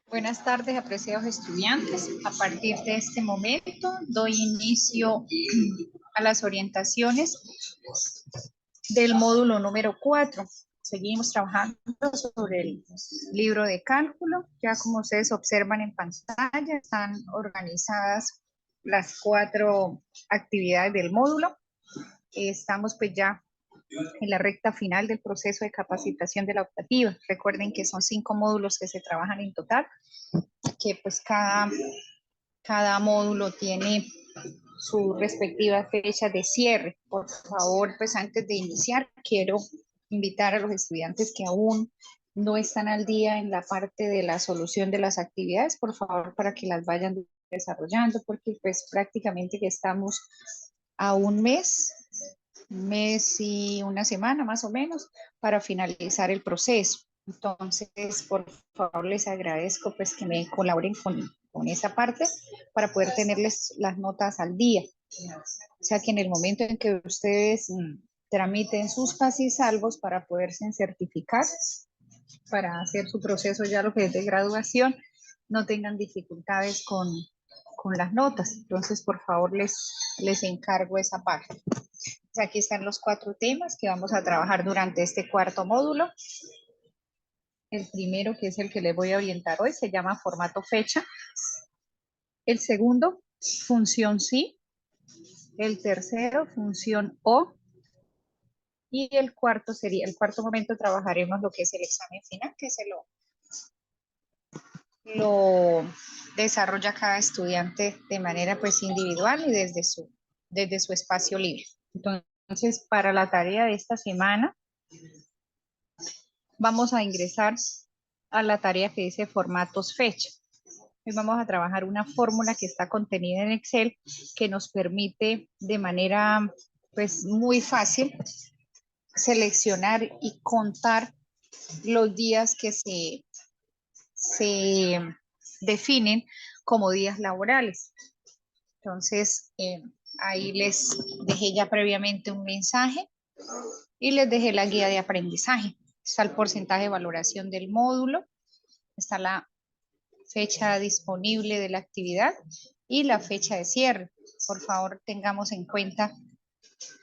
Buenas tardes, apreciados estudiantes. A partir de este momento doy inicio a las orientaciones del módulo número 4. Seguimos trabajando sobre el libro de cálculo. Ya como ustedes observan en pantalla, están organizadas las 4 actividades del módulo. Estamos pues ya en la recta final del proceso de capacitación de la optativa. Recuerden que son 5 módulos que se trabajan en total, que pues cada módulo tiene su respectiva fecha de cierre. Por favor, pues antes de iniciar, quiero invitar a los estudiantes que aún no están al día en la parte de la solución de las actividades, por favor, para que las vayan desarrollando, porque pues prácticamente que estamos a un mes y una semana más o menos para finalizar el proceso. Entonces, por favor, les agradezco pues que me colaboren con esa parte para poder tenerles las notas al día. O sea que en el momento en que ustedes tramiten sus salvos para poderse certificar, para hacer su proceso ya lo que es de graduación, no tengan dificultades con las notas. Entonces, por favor, les encargo esa parte. Aquí están los 4 temas que vamos a trabajar durante este cuarto módulo. El primero, que es el que les voy a orientar hoy, se llama formato fecha. El segundo, función sí. El tercero, función o. Y el cuarto momento trabajaremos lo que es el examen final, que lo desarrolla cada estudiante de manera pues individual y desde su espacio libre. Entonces, para la tarea de esta semana, vamos a ingresar a la tarea que dice formatos fecha. Hoy vamos a trabajar una fórmula que está contenida en Excel que nos permite de manera pues muy fácil seleccionar y contar los días que se definen como días laborales. Entonces, ahí les dejé ya previamente un mensaje y les dejé la guía de aprendizaje. Está el porcentaje de valoración del módulo, está la fecha disponible de la actividad y la fecha de cierre. Por favor, tengamos en cuenta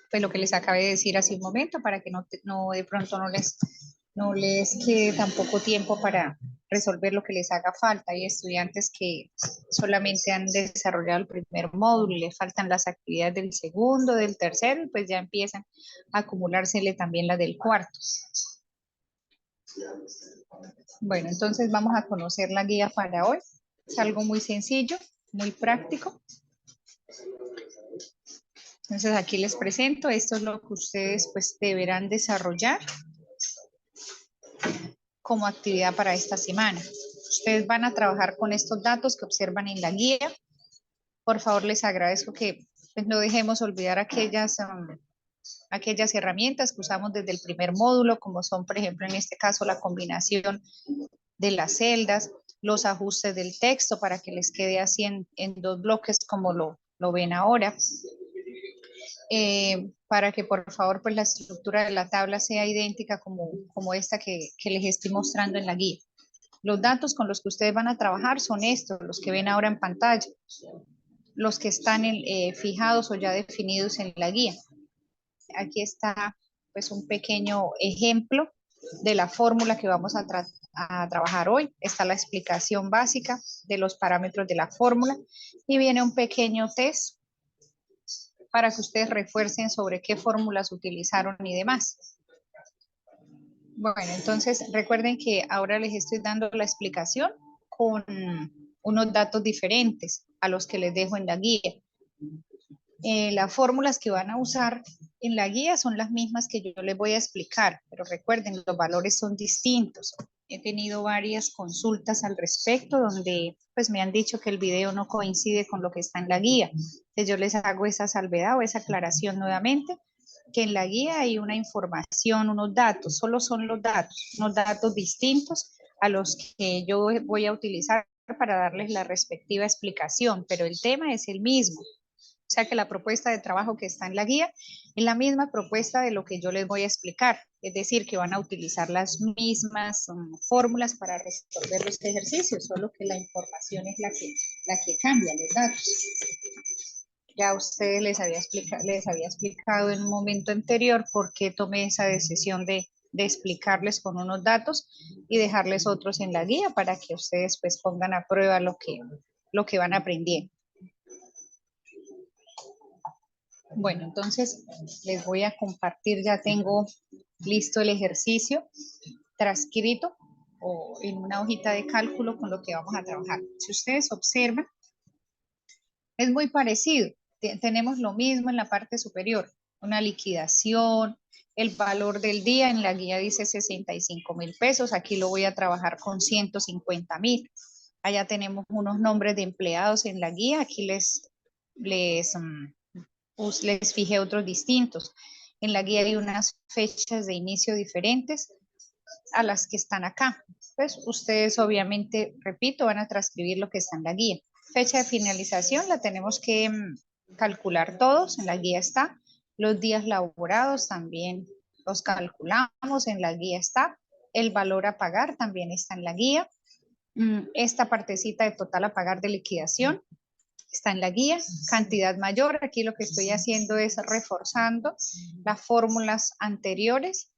pues, lo que les acabé de decir hace un momento para que no de pronto no les quede tan poco tiempo para resolver lo que les haga falta. Hay estudiantes que solamente han desarrollado el primer módulo, les faltan las actividades del segundo, del tercero, y pues ya empiezan a acumulársele también las del cuarto. Bueno, entonces vamos a conocer la guía para hoy. Es algo muy sencillo, muy práctico. Entonces aquí les presento, esto es lo que ustedes pues deberán desarrollar como actividad para esta semana. Ustedes van a trabajar con estos datos que observan en la guía. Por favor, les agradezco que pues, no dejemos olvidar aquellas herramientas que usamos desde el primer módulo, como son, por ejemplo, en este caso, la combinación de las celdas, los ajustes del texto para que les quede así en 2 bloques como lo ven ahora. Para que por favor pues la estructura de la tabla sea idéntica como esta que les estoy mostrando en la guía. Los datos con los que ustedes van a trabajar son estos, los que ven ahora en pantalla, los que están fijados o ya definidos en la guía. Aquí está pues un pequeño ejemplo de la fórmula que vamos a trabajar hoy. Está la explicación básica de los parámetros de la fórmula y viene un pequeño test para que ustedes refuercen sobre qué fórmulas utilizaron y demás. Bueno, entonces recuerden que ahora les estoy dando la explicación con unos datos diferentes a los que les dejo en la guía. Las fórmulas que van a usar en la guía son las mismas que yo les voy a explicar, pero recuerden, los valores son distintos. He tenido varias consultas al respecto donde pues me han dicho que el video no coincide con lo que está en la guía. Entonces yo les hago esa salvedad o esa aclaración nuevamente, que en la guía hay una información, unos datos, solo son los datos, unos datos distintos a los que yo voy a utilizar para darles la respectiva explicación, pero el tema es el mismo. O sea que la propuesta de trabajo que está en la guía Es la misma propuesta de lo que yo les voy a explicar, es decir, que van a utilizar las mismas fórmulas para resolver los ejercicios, solo que la información es la que cambia, los datos. Ya a ustedes les había explicado en un momento anterior por qué tomé esa decisión de explicarles con unos datos y dejarles otros en la guía para que ustedes pues pongan a prueba lo que van aprendiendo. Bueno, entonces les voy a compartir, ya tengo listo el ejercicio transcrito o en una hojita de cálculo con lo que vamos a trabajar. Si ustedes observan, es muy parecido. Tenemos lo mismo en la parte superior, una liquidación, el valor del día en la guía dice 65.000 pesos, aquí lo voy a trabajar con 150.000. Allá tenemos unos nombres de empleados en la guía, aquí les fijé otros distintos. En la guía hay unas fechas de inicio diferentes a las que están acá. Pues ustedes obviamente, repito, van a transcribir lo que está en la guía. Fecha de finalización la tenemos que calcular todos, en la guía está. Los días laborados también los calculamos, en la guía está. El valor a pagar también está en la guía. Esta partecita de total a pagar de liquidación está en la guía. Cantidad mayor, aquí lo que estoy haciendo es reforzando las fórmulas anteriores,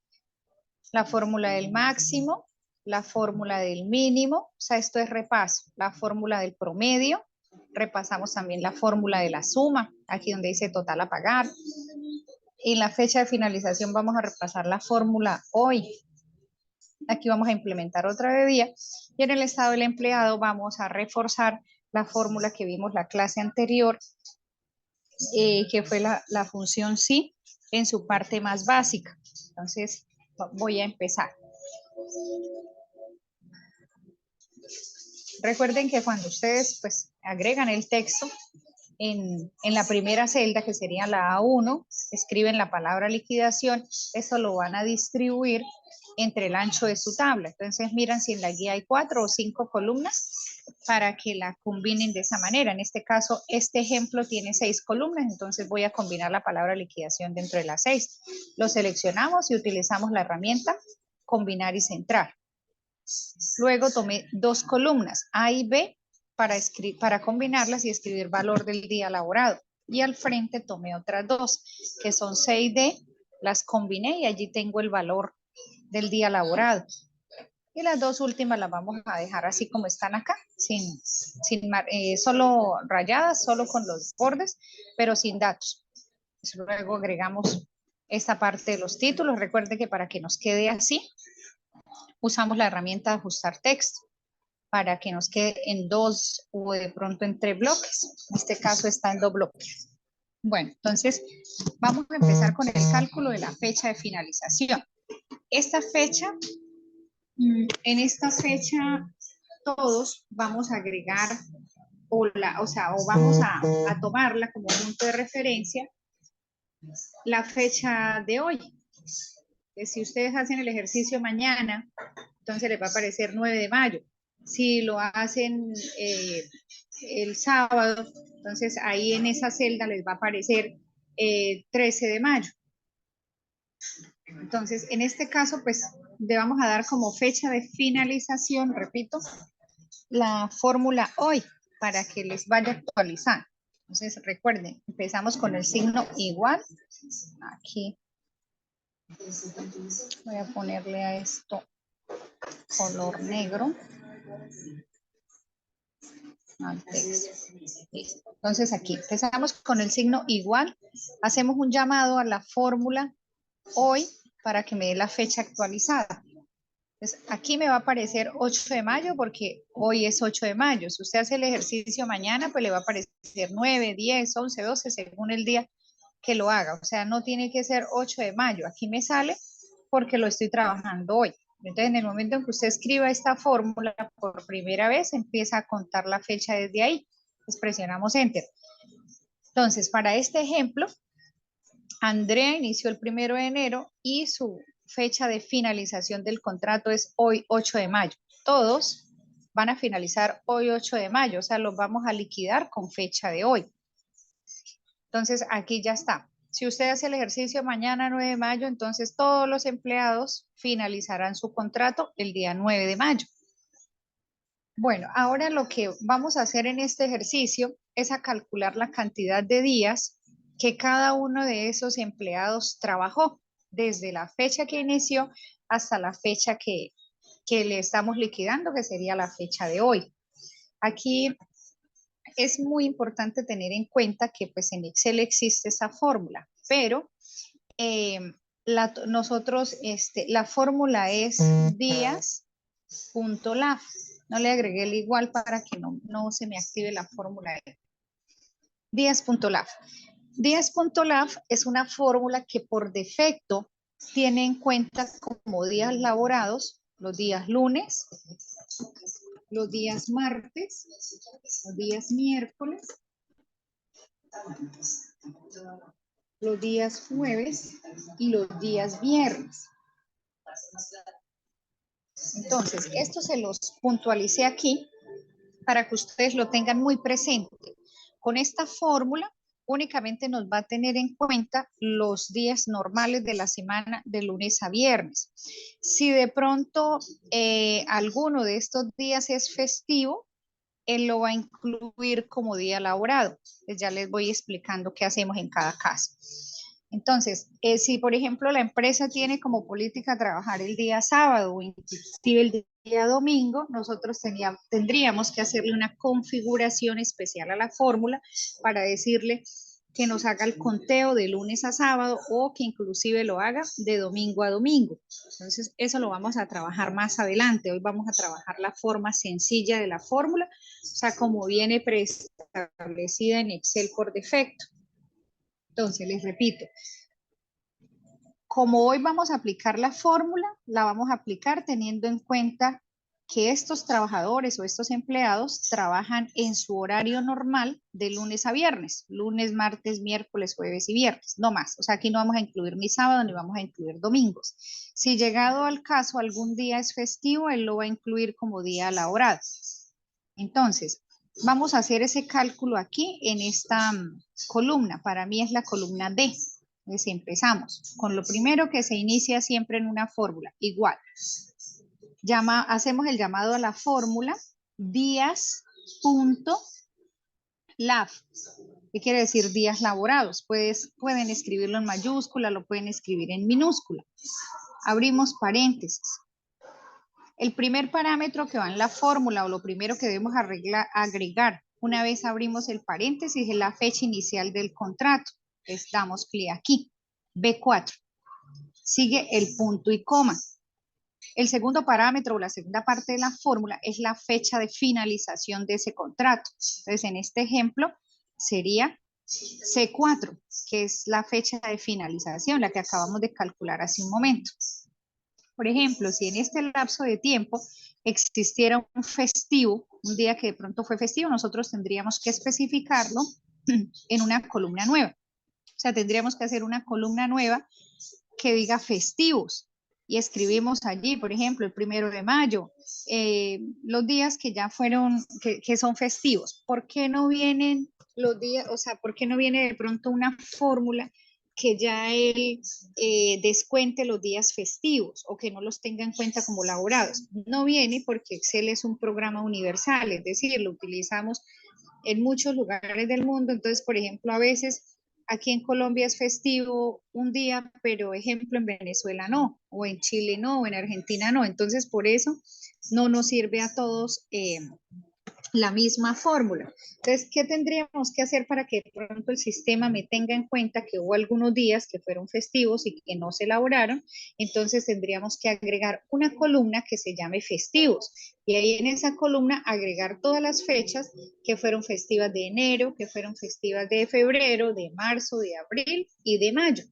la fórmula del máximo, la fórmula del mínimo, o sea, esto es repaso, la fórmula del promedio, repasamos también la fórmula de la suma, aquí donde dice total a pagar. En la fecha de finalización vamos a repasar la fórmula hoy. Aquí vamos a implementar otra de día. Y en el estado del empleado vamos a reforzar la fórmula que vimos la clase anterior, que fue la función sí en su parte más básica. Entonces, voy a empezar. Recuerden que cuando ustedes pues agregan el texto en la primera celda, que sería la A1, escriben la palabra liquidación, eso lo van a distribuir entre el ancho de su tabla. Entonces miran si en la guía hay 4 o 5 columnas para que la combinen de esa manera. En este caso, este ejemplo tiene 6 columnas, entonces voy a combinar la palabra liquidación dentro de las 6. Lo seleccionamos y utilizamos la herramienta combinar y centrar. Luego tomé 2 columnas, A y B, para combinarlas y escribir valor del día laborado. Y al frente tomé otras 2, que son C y D, las combiné y allí tengo el valor del día laborado. Y las 2 últimas las vamos a dejar así como están acá, solo rayadas, solo con los bordes, pero sin datos. Luego agregamos esta parte de los títulos. Recuerden que para que nos quede así, usamos la herramienta de ajustar texto para que nos quede en 2 o de pronto en 3 bloques. En este caso está en 2 bloques. Bueno, entonces vamos a empezar con el cálculo de la fecha de finalización. Esta fecha, en esta fecha todos vamos a agregar o vamos a tomarla como punto de referencia la fecha de hoy. Si ustedes hacen el ejercicio mañana, entonces les va a aparecer 9 de mayo. Si lo hacen el sábado, entonces ahí en esa celda les va a aparecer 13 de mayo. Entonces, en este caso, pues le vamos a dar como fecha de finalización, repito, la fórmula hoy para que les vaya actualizando. Entonces, recuerden, empezamos con el signo igual. Aquí voy a ponerle a esto color negro al texto. Listo. Entonces aquí empezamos con el signo igual, hacemos un llamado a la fórmula hoy para que me dé la fecha actualizada. Entonces aquí me va a aparecer 8 de mayo porque hoy es 8 de mayo. Si usted hace el ejercicio mañana, pues le va a aparecer 9, 10, 11, 12, según el día que lo haga. O sea, no tiene que ser 8 de mayo. Aquí me sale porque lo estoy trabajando hoy. Entonces, en el momento en que usted escriba esta fórmula por primera vez, empieza a contar la fecha desde ahí. Pues presionamos Enter. Entonces, para este ejemplo, Andrea inició el 1 de enero y su fecha de finalización del contrato es hoy 8 de mayo. Todos van a finalizar hoy 8 de mayo, o sea, los vamos a liquidar con fecha de hoy. Entonces, aquí ya está. Si usted hace el ejercicio mañana 9 de mayo, entonces todos los empleados finalizarán su contrato el día 9 de mayo. Bueno, ahora lo que vamos a hacer en este ejercicio es a calcular la cantidad de días que cada uno de esos empleados trabajó, desde la fecha que inició hasta la fecha que le estamos liquidando, que sería la fecha de hoy. Aquí es muy importante tener en cuenta que pues en Excel existe esa fórmula, pero nosotros, la fórmula es días.lab. No le agregué el igual para que no se me active la fórmula. Días.lab. Días.lab es una fórmula que por defecto tiene en cuenta como días laborados los días lunes, los días martes, los días miércoles, los días jueves y los días viernes. Entonces, esto se los puntualicé aquí para que ustedes lo tengan muy presente. Con esta fórmula únicamente nos va a tener en cuenta los días normales de la semana de lunes a viernes. Si de pronto alguno de estos días es festivo, él lo va a incluir como día laborado. Pues ya les voy explicando qué hacemos en cada caso. Entonces, si por ejemplo la empresa tiene como política trabajar el día sábado o inclusive el día domingo, nosotros tendríamos que hacerle una configuración especial a la fórmula para decirle que nos haga el conteo de lunes a sábado o que inclusive lo haga de domingo a domingo. Entonces, eso lo vamos a trabajar más adelante. Hoy vamos a trabajar la forma sencilla de la fórmula, o sea, como viene preestablecida en Excel por defecto. Entonces, les repito, como hoy vamos a aplicar la fórmula, la vamos a aplicar teniendo en cuenta que estos trabajadores o estos empleados trabajan en su horario normal de lunes a viernes, lunes, martes, miércoles, jueves y viernes, no más. O sea, aquí no vamos a incluir ni sábado ni vamos a incluir domingos. Si llegado al caso algún día es festivo, él lo va a incluir como día laborado. Entonces, vamos a hacer ese cálculo aquí en esta columna. Para mí es la columna D. Entonces empezamos con lo primero que se inicia siempre en una fórmula. Igual, hacemos el llamado a la fórmula días.lab. ¿Qué quiere decir días laborados? Pueden escribirlo en mayúscula, lo pueden escribir en minúscula. Abrimos paréntesis. El primer parámetro que va en la fórmula o lo primero que debemos agregar una vez abrimos el paréntesis es la fecha inicial del contrato. Entonces damos clic aquí, B4. Sigue el punto y coma. El segundo parámetro o la segunda parte de la fórmula es la fecha de finalización de ese contrato. Entonces en este ejemplo sería C4, que es la fecha de finalización, la que acabamos de calcular hace un momento. Por ejemplo, si en este lapso de tiempo existiera un festivo, un día que de pronto fue festivo, nosotros tendríamos que especificarlo en una columna nueva. O sea, tendríamos que hacer una columna nueva que diga festivos y escribimos allí, por ejemplo, el 1 de mayo, los días que ya fueron, que son festivos. ¿Por qué no vienen los días, o sea, por qué no viene de pronto una fórmula que ya él descuente los días festivos o que no los tenga en cuenta como laborados? No viene porque Excel es un programa universal, es decir, lo utilizamos en muchos lugares del mundo. Entonces, por ejemplo, a veces aquí en Colombia es festivo un día, pero ejemplo en Venezuela no, o en Chile no, o en Argentina no. Entonces, por eso no nos sirve a todos la misma fórmula. Entonces, ¿qué tendríamos que hacer para que de pronto el sistema me tenga en cuenta que hubo algunos días que fueron festivos y que no se elaboraron? Entonces, tendríamos que agregar una columna que se llame festivos. Y ahí en esa columna agregar todas las fechas que fueron festivas de enero, que fueron festivas de febrero, de marzo, de abril y de mayo.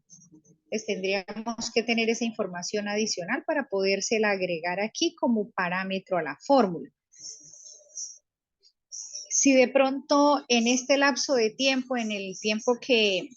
Pues tendríamos que tener esa información adicional para podérsela agregar aquí como parámetro a la fórmula. Si de pronto en este lapso de tiempo, en el tiempo que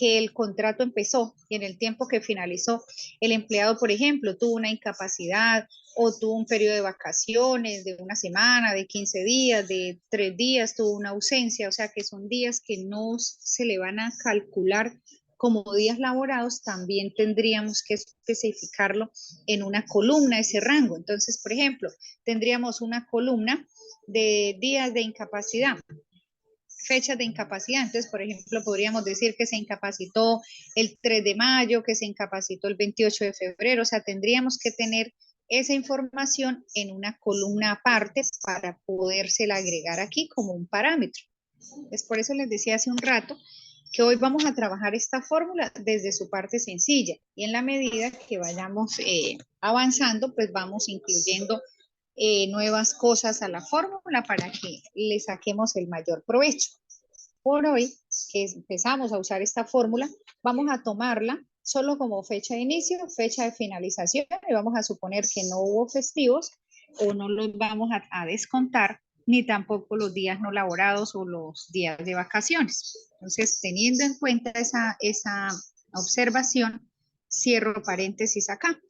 el contrato empezó y en el tiempo que finalizó, el empleado, por ejemplo, tuvo una incapacidad o tuvo un periodo de vacaciones de una semana, de 15 días, de 3 días, tuvo una ausencia, o sea que son días que no se le van a calcular como días laborados, también tendríamos que especificarlo en una columna, ese rango. Entonces, por ejemplo, tendríamos una columna de días de incapacidad, fechas de incapacidad. Entonces, por ejemplo, podríamos decir que se incapacitó el 3 de mayo, que se incapacitó el 28 de febrero. O sea, tendríamos que tener esa información en una columna aparte para podérsela agregar aquí como un parámetro. Es por eso les decía hace un rato que hoy vamos a trabajar esta fórmula desde su parte sencilla y en la medida que vayamos avanzando, pues vamos incluyendo nuevas cosas a la fórmula para que le saquemos el mayor provecho. Por hoy, que empezamos a usar esta fórmula, vamos a tomarla solo como fecha de inicio, fecha de finalización, y vamos a suponer que no hubo festivos o no los vamos a descontar, ni tampoco los días no laborados o los días de vacaciones. Entonces, teniendo en cuenta esa observación, cierro paréntesis acá.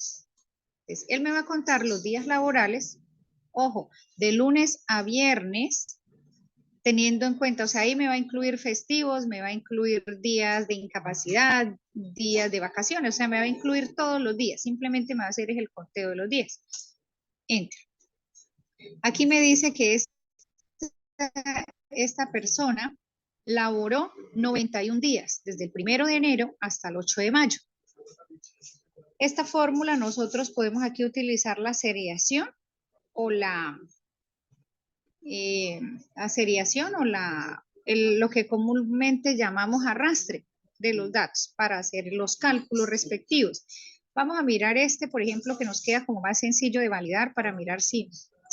Entonces, él me va a contar los días laborales, ojo, de lunes a viernes, teniendo en cuenta, o sea, ahí me va a incluir festivos, me va a incluir días de incapacidad, días de vacaciones, o sea, me va a incluir todos los días, simplemente me va a hacer el conteo de los días. Enter. Aquí me dice que esta persona laboró 91 días, desde el 1 de enero hasta el 8 de mayo. Esta fórmula nosotros podemos aquí utilizar la seriación o la seriación o lo que comúnmente llamamos arrastre de los datos para hacer los cálculos respectivos. Vamos a mirar este, por ejemplo, que nos queda como más sencillo de validar para mirar si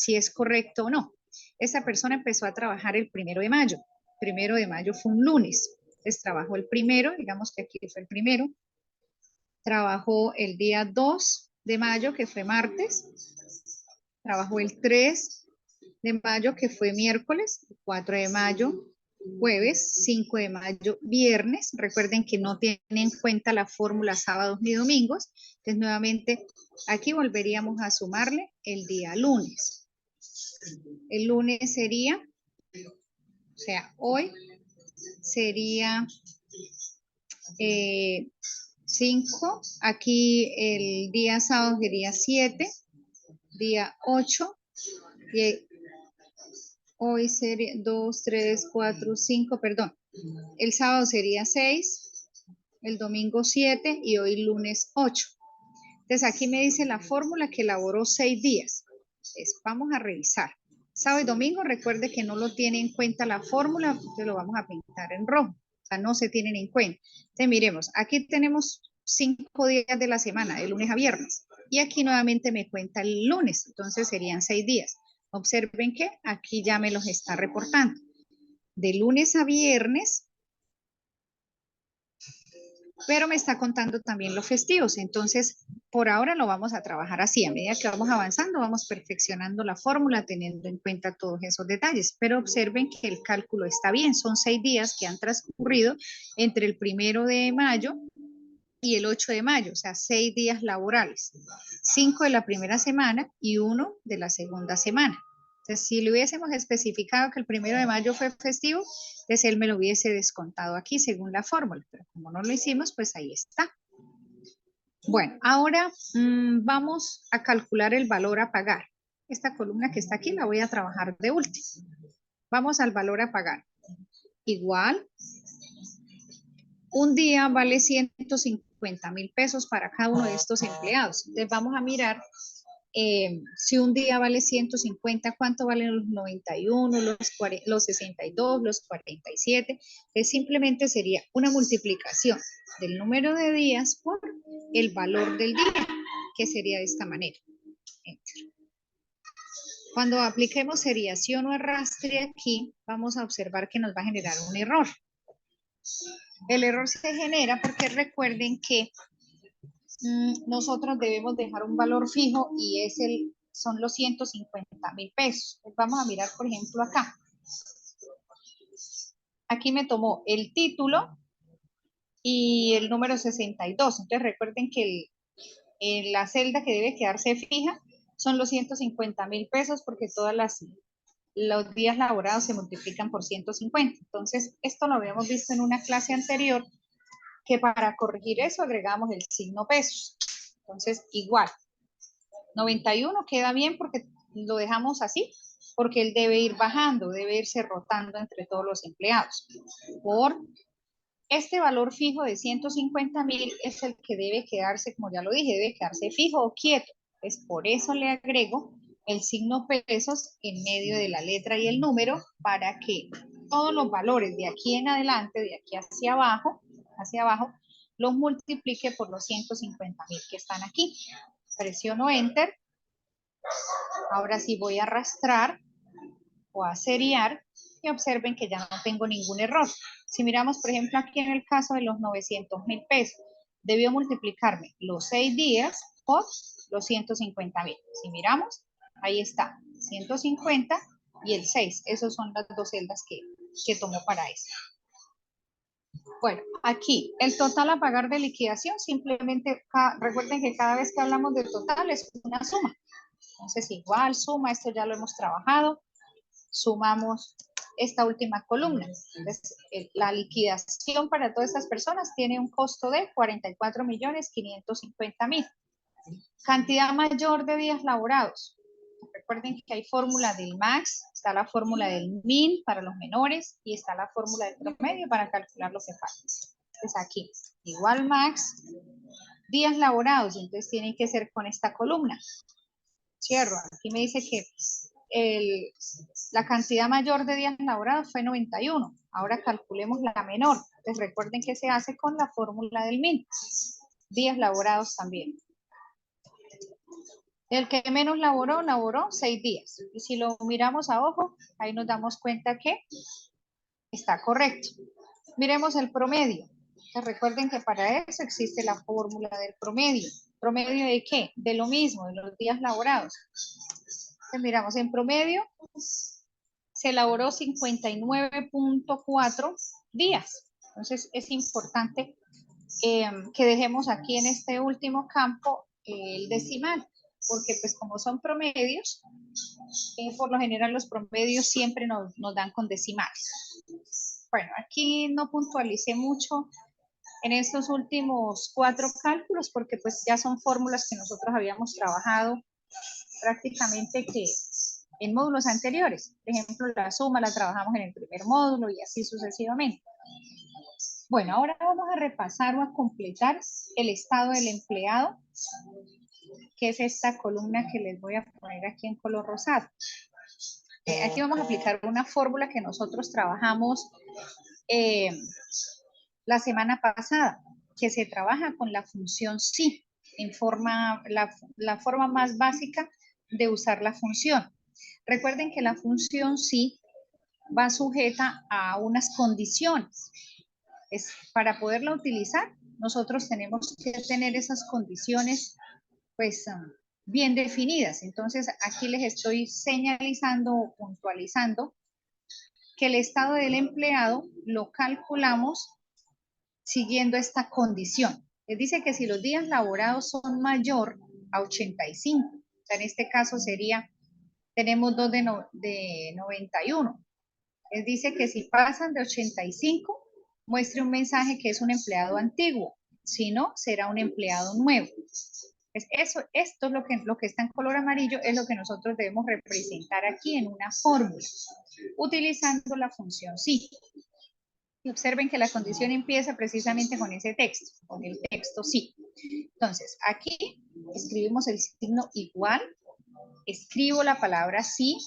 es correcto o no. Esta persona empezó a trabajar el 1 de mayo. 1 de mayo fue un lunes. Entonces trabajó el primero, digamos que aquí fue el primero. Trabajó el día 2 de mayo, que fue martes. Trabajó el 3 de mayo, que fue miércoles. 4 de mayo, jueves. 5 de mayo, viernes. Recuerden que no tienen en cuenta la fórmula sábados ni domingos. Entonces, nuevamente, aquí volveríamos a sumarle el día lunes. El lunes sería, o sea, hoy sería 5. Aquí el día sábado sería 7. Día 8. Y hoy sería 2, 3, 4, 5, perdón. El sábado sería 6, el domingo 7 y hoy lunes 8. Entonces aquí me dice la fórmula que elaboró 6 días. Entonces vamos a revisar. Sábado y domingo, recuerde que no lo tiene en cuenta la fórmula, entonces lo vamos a pintar en rojo. O sea, no se tienen en cuenta. Entonces miremos, aquí tenemos 5 días de la semana, de lunes a viernes. Y aquí nuevamente me cuenta el lunes, entonces serían 6 días. Observen que aquí ya me los está reportando. De lunes a viernes, pero me está contando también los festivos. Entonces, por ahora lo vamos a trabajar así. A medida que vamos avanzando, vamos perfeccionando la fórmula teniendo en cuenta todos esos detalles. Pero observen que el cálculo está bien. Son 6 días que han transcurrido entre el 1 de mayo y el 8 de mayo, o sea, 6 días laborales. 5 de la primera semana y 1 de la segunda semana. Entonces, si le hubiésemos especificado que el 1 de mayo fue festivo, entonces él me lo hubiese descontado aquí según la fórmula, pero como no lo hicimos, pues ahí está. Bueno, ahora vamos a calcular el valor a pagar. Esta columna que está aquí la voy a trabajar de último. Vamos al valor a pagar. Igual, un día vale 150,000 pesos para cada uno de estos empleados. Entonces vamos a mirar si un día vale 150, ¿cuánto valen los 91, los 62, los 47? Simplemente sería una multiplicación del número de días por el valor del día, que sería de esta manera. Enter. Cuando apliquemos seriación o arrastre aquí, vamos a observar que nos va a generar un error. El error se genera porque recuerden que nosotros debemos dejar un valor fijo y son los 150,000 pesos. Vamos a mirar, por ejemplo, acá. Aquí me tomó el título y el número 62. Entonces recuerden que la celda que debe quedarse fija son los 150,000 pesos porque los días laborados se multiplican por 150. Entonces, esto lo habíamos visto en una clase anterior que para corregir eso agregamos el signo pesos. Entonces, igual, 91 queda bien porque lo dejamos así, porque él debe ir bajando, debe irse rotando entre todos los empleados. Por este valor fijo de 150.000 es el que debe quedarse, como ya lo dije, debe quedarse fijo o quieto. Pues por eso le agrego el signo pesos en medio de la letra y el número para que todos los valores de aquí en adelante, de aquí hacia abajo, los multiplique por los 150.000 que están aquí. Presiono Enter. Ahora sí voy a arrastrar o a seriar y observen que ya no tengo ningún error. Si miramos, por ejemplo, aquí en el caso de los 900.000 pesos, debió multiplicarme los 6 días por los 150.000. Si miramos, ahí está, 150 y el 6. Esas son las dos celdas que tomó para eso. Bueno, aquí el total a pagar de liquidación, simplemente recuerden que cada vez que hablamos de total es una suma. Entonces igual suma, esto ya lo hemos trabajado, sumamos esta última columna. Entonces, la liquidación para todas estas personas tiene un costo de 44.550.000. Cantidad mayor de días laborados. Recuerden que hay fórmula del max, está la fórmula del min para los menores y está la fórmula del promedio para calcular lo que falta. Entonces aquí, igual max, días laborados, entonces tienen que ser con esta columna. Cierro, aquí me dice que la cantidad mayor de días laborados fue 91. Ahora calculemos la menor. Entonces recuerden que se hace con la fórmula del min. Días laborados también. El que menos laboró 6 días. Y si lo miramos a ojo, ahí nos damos cuenta que está correcto. Miremos el promedio. Entonces recuerden que para eso existe la fórmula del promedio. ¿Promedio de qué? De lo mismo, de los días laborados. Entonces miramos, en promedio se elaboró 59.4 días. Entonces es importante que dejemos aquí en este último campo el decimal, porque pues como son promedios, por lo general los promedios siempre nos dan con decimales. Bueno, aquí no puntualicé mucho en estos últimos 4 cálculos, porque pues ya son fórmulas que nosotros habíamos trabajado prácticamente que en módulos anteriores. Por ejemplo, la suma la trabajamos en el primer módulo y así sucesivamente. Bueno, ahora vamos a repasar o a completar el estado del empleado, que es esta columna que les voy a poner aquí en color rosado. Aquí vamos a aplicar una fórmula que nosotros trabajamos la semana pasada, que se trabaja con la función sí, en la forma más básica de usar la función. Recuerden que la función sí va sujeta a unas condiciones. Para poderla utilizar, nosotros tenemos que tener esas condiciones pues bien definidas. Entonces, aquí les estoy señalizando o puntualizando que el estado del empleado lo calculamos siguiendo esta condición. Les dice que si los días laborados son mayor a 85, o sea, en este caso sería, tenemos 2 de 91. Les dice que si pasan de 85, muestre un mensaje que es un empleado antiguo, si no, será un empleado nuevo. Pues esto es lo que está en color amarillo, es lo que nosotros debemos representar aquí en una fórmula, utilizando la función sí. Y observen que la condición empieza precisamente con ese texto, con el texto sí. Entonces, aquí escribimos el signo igual, escribo la palabra sí,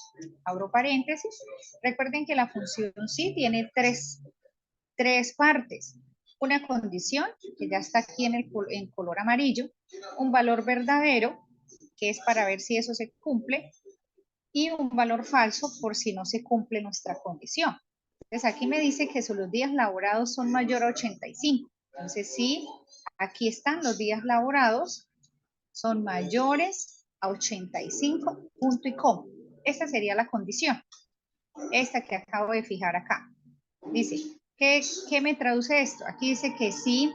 abro paréntesis. Recuerden que la función sí tiene tres partes. Una condición, que ya está aquí en color amarillo, un valor verdadero, que es para ver si eso se cumple, y un valor falso por si no se cumple nuestra condición. Entonces aquí me dice que los días laborados son mayor a 85. Entonces sí, aquí están los días laborados, son mayores a 85, punto y coma. Esta sería la condición. Esta que acabo de fijar acá. Dice, ¿qué me traduce esto? Aquí dice que sí,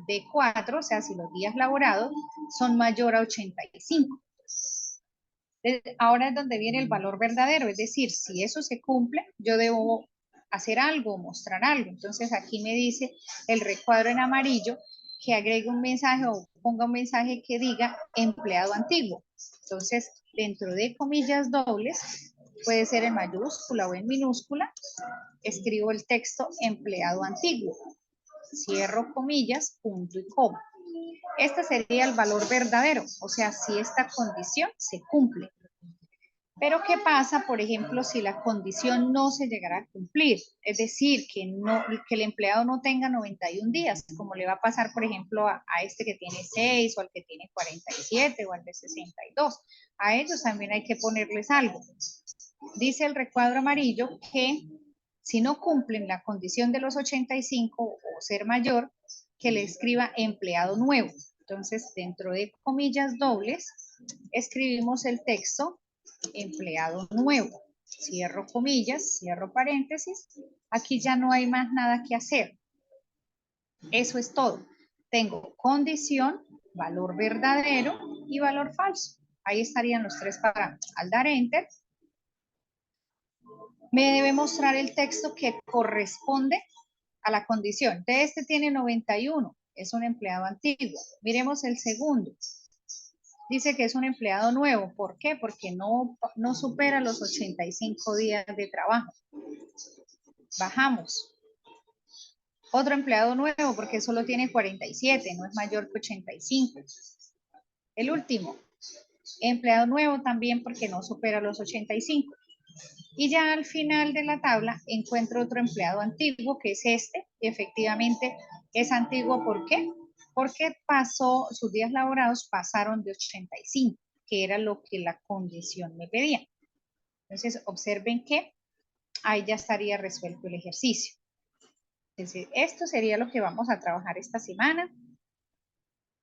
de 4, o sea, si los días laborados son mayor a 85. Ahora es donde viene el valor verdadero, es decir, si eso se cumple, yo debo hacer algo, mostrar algo. Entonces aquí me dice el recuadro en amarillo que agregue un mensaje o ponga un mensaje que diga empleado antiguo. Entonces, dentro de comillas dobles, puede ser en mayúscula o en minúscula, escribo el texto empleado antiguo. Cierro comillas, punto y coma. Este sería el valor verdadero, o sea, si esta condición se cumple. Pero ¿qué pasa, por ejemplo, si la condición no se llegara a cumplir? Es decir, que el empleado no tenga 91 días, como le va a pasar, por ejemplo, a este que tiene 6 o al que tiene 47 o al de 62. A ellos también hay que ponerles algo. Dice el recuadro amarillo que si no cumplen la condición de los 85 o ser mayor, que le escriba empleado nuevo. Entonces, dentro de comillas dobles, escribimos el texto empleado nuevo. Cierro comillas, cierro paréntesis. Aquí ya no hay más nada que hacer. Eso es todo. Tengo condición, valor verdadero y valor falso. Ahí estarían los tres parámetros. Al dar enter, me debe mostrar el texto que corresponde a la condición. De este tiene 91, es un empleado antiguo. Miremos el segundo. Dice que es un empleado nuevo. ¿Por qué? Porque no supera los 85 días de trabajo. Bajamos. Otro empleado nuevo porque solo tiene 47, no es mayor que 85. El último, empleado nuevo también porque no supera los 85. Y ya al final de la tabla encuentro otro empleado antiguo que es este, y efectivamente es antiguo. ¿Por qué? Porque sus días laborados pasaron de 85, que era lo que la condición me pedía. Entonces observen que ahí ya estaría resuelto el ejercicio. Entonces, esto sería lo que vamos a trabajar esta semana.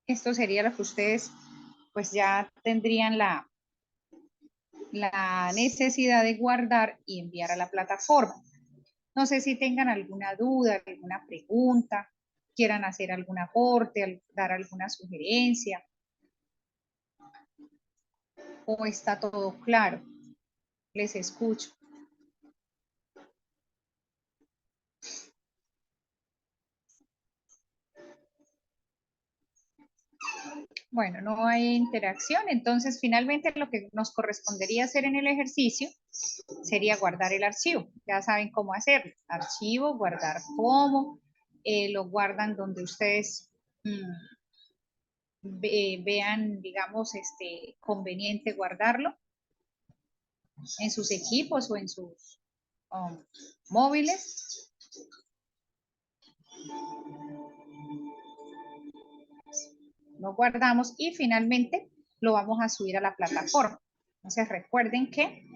Esto sería lo que ustedes pues ya tendrían la necesidad de guardar y enviar a la plataforma. No sé si tengan alguna duda, alguna pregunta, quieran hacer algún aporte, dar alguna sugerencia, o está todo claro. Les escucho. Bueno, no hay interacción, entonces finalmente lo que nos correspondería hacer en el ejercicio sería guardar el archivo. Ya saben cómo hacerlo. Archivo, guardar como, lo guardan donde ustedes vean, digamos, conveniente guardarlo, en sus equipos o en sus móviles. Lo guardamos y finalmente lo vamos a subir a la plataforma. Entonces recuerden que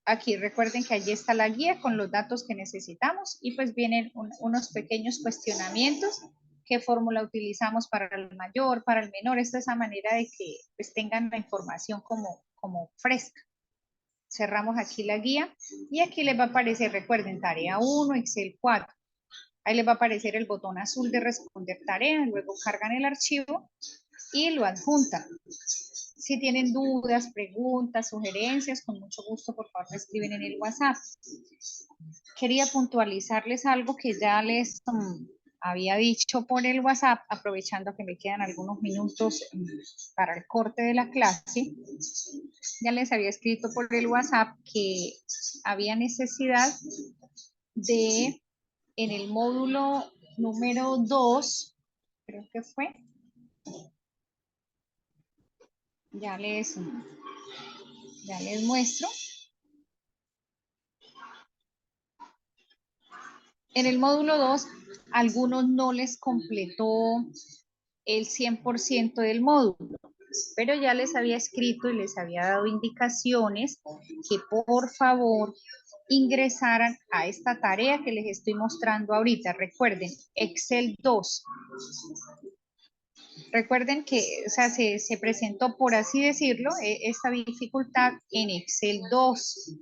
aquí recuerden que allí está la guía con los datos que necesitamos y pues vienen unos pequeños cuestionamientos. ¿Qué fórmula utilizamos para el mayor, para el menor? Esta es la manera de que pues tengan la información como fresca. Cerramos aquí la guía y aquí les va a aparecer, recuerden, tarea 1, Excel 4. Ahí les va a aparecer el botón azul de responder tarea, luego cargan el archivo y lo adjuntan. Si tienen dudas, preguntas, sugerencias, con mucho gusto, por favor, me escriben en el WhatsApp. Quería puntualizarles algo que ya les había dicho por el WhatsApp, aprovechando que me quedan algunos minutos para el corte de la clase. Ya les había escrito por el WhatsApp que había necesidad de, en el módulo número 2, creo que fue, ya les muestro. En el módulo 2, algunos no les completó el 100% del módulo, pero ya les había escrito y les había dado indicaciones que por favor ingresaran a esta tarea que les estoy mostrando ahorita. Recuerden, Excel 2. Recuerden que, o sea, se presentó, por así decirlo, esta dificultad en Excel 2.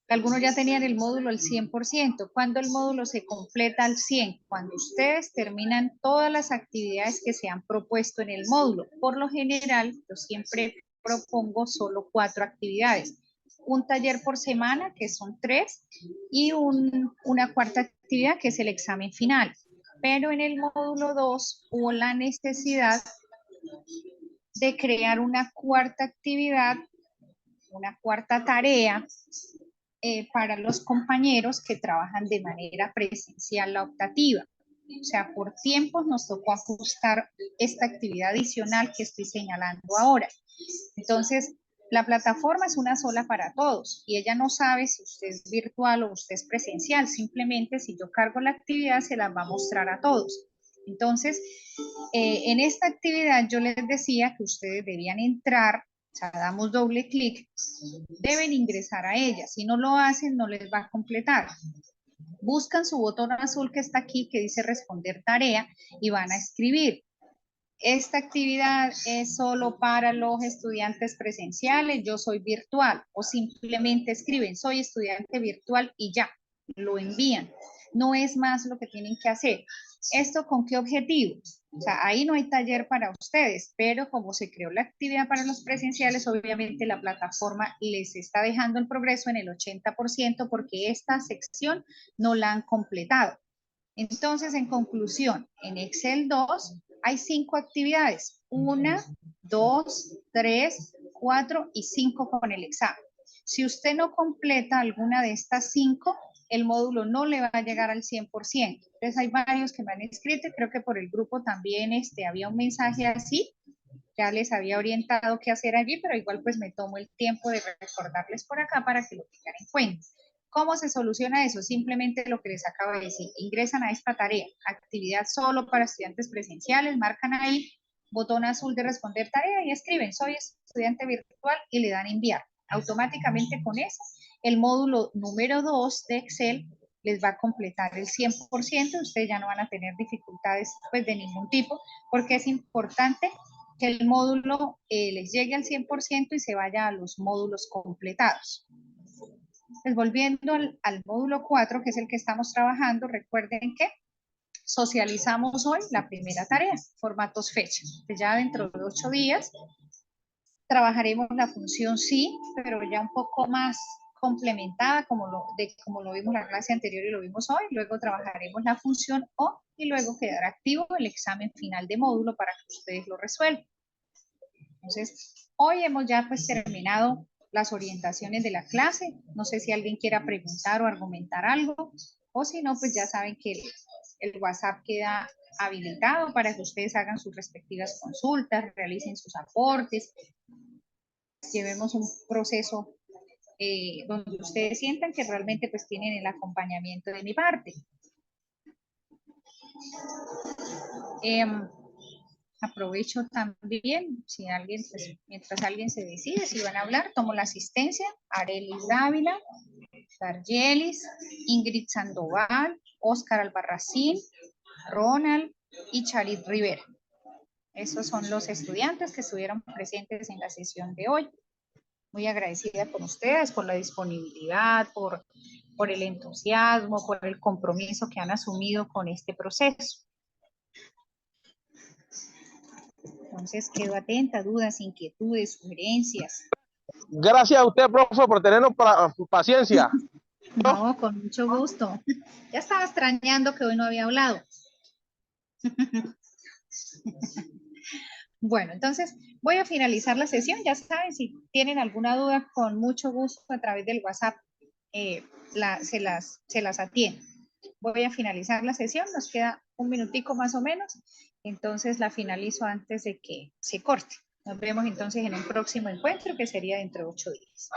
Algunos ya tenían el módulo al 100%. ¿Cuándo el módulo se completa al 100%? Cuando ustedes terminan todas las actividades que se han propuesto en el módulo. Por lo general, yo siempre propongo solo 4 actividades. Un taller por semana, que son 3, y una cuarta actividad, que es el examen final. Pero en el módulo 2 hubo la necesidad de crear una cuarta actividad, una cuarta tarea, para los compañeros que trabajan de manera presencial la optativa. O sea, por tiempos nos tocó ajustar esta actividad adicional que estoy señalando ahora. Entonces, la plataforma es una sola para todos y ella no sabe si usted es virtual o usted es presencial. Simplemente si yo cargo la actividad se la va a mostrar a todos. Entonces, en esta actividad yo les decía que ustedes debían entrar, o sea, damos doble clic, deben ingresar a ella. Si no lo hacen, no les va a completar. Buscan su botón azul que está aquí, que dice responder tarea, y van a escribir. Esta actividad es solo para los estudiantes presenciales, yo soy virtual, o simplemente escriben, soy estudiante virtual y ya, lo envían. No es más lo que tienen que hacer. ¿Esto con qué objetivo? O sea, ahí no hay taller para ustedes, pero como se creó la actividad para los presenciales, obviamente la plataforma les está dejando el progreso en el 80% porque esta sección no la han completado. Entonces, en conclusión, en Excel 2 hay 5 actividades, 1, 2, 3, 4 y 5 con el examen. Si usted no completa alguna de estas 5, el módulo no le va a llegar al 100%. Entonces, hay varios que me han escrito, creo que por el grupo también había un mensaje así, ya les había orientado qué hacer allí, pero igual pues me tomo el tiempo de recordarles por acá para que lo tengan en cuenta. ¿Cómo se soluciona eso? Simplemente lo que les acabo de decir, ingresan a esta tarea, actividad solo para estudiantes presenciales, marcan ahí, botón azul de responder tarea y escriben, soy estudiante virtual y le dan enviar. Automáticamente con eso, el módulo número 2 de Excel les va a completar el 100%, ustedes ya no van a tener dificultades pues, de ningún tipo, porque es importante que el módulo les llegue al 100% y se vaya a los módulos completados. Pues volviendo al módulo 4, que es el que estamos trabajando, recuerden que socializamos hoy la primera tarea, formatos fecha. Ya dentro de 8 días trabajaremos la función sí, pero ya un poco más complementada como lo vimos en la clase anterior y lo vimos hoy. Luego trabajaremos la función o y luego quedará activo el examen final de módulo para que ustedes lo resuelvan. Entonces, hoy hemos ya pues terminado las orientaciones de la clase. No sé si alguien quiera preguntar o argumentar algo, o si no, pues ya saben que el WhatsApp queda habilitado para que ustedes hagan sus respectivas consultas, realicen sus aportes, llevemos un proceso donde ustedes sientan que realmente pues tienen el acompañamiento de mi parte. Aprovecho también, si alguien, pues, mientras alguien se decide si van a hablar, tomo la asistencia, Arelis Dávila, Dargelis, Ingrid Sandoval, Oscar Albarracín, Ronald y Charit Rivera. Esos son los estudiantes que estuvieron presentes en la sesión de hoy. Muy agradecida con ustedes por la disponibilidad, por el entusiasmo, por el compromiso que han asumido con este proceso. Entonces, quedo atenta, dudas, inquietudes, sugerencias. Gracias a usted, profe, por tenernos paciencia. No, con mucho gusto. Ya estaba extrañando que hoy no había hablado. Bueno, entonces voy a finalizar la sesión. Ya saben, si tienen alguna duda, con mucho gusto a través del WhatsApp se las atiendo. Voy a finalizar la sesión, nos queda un minutico más o menos, entonces la finalizo antes de que se corte. Nos vemos entonces en un próximo encuentro que sería dentro de 8 días.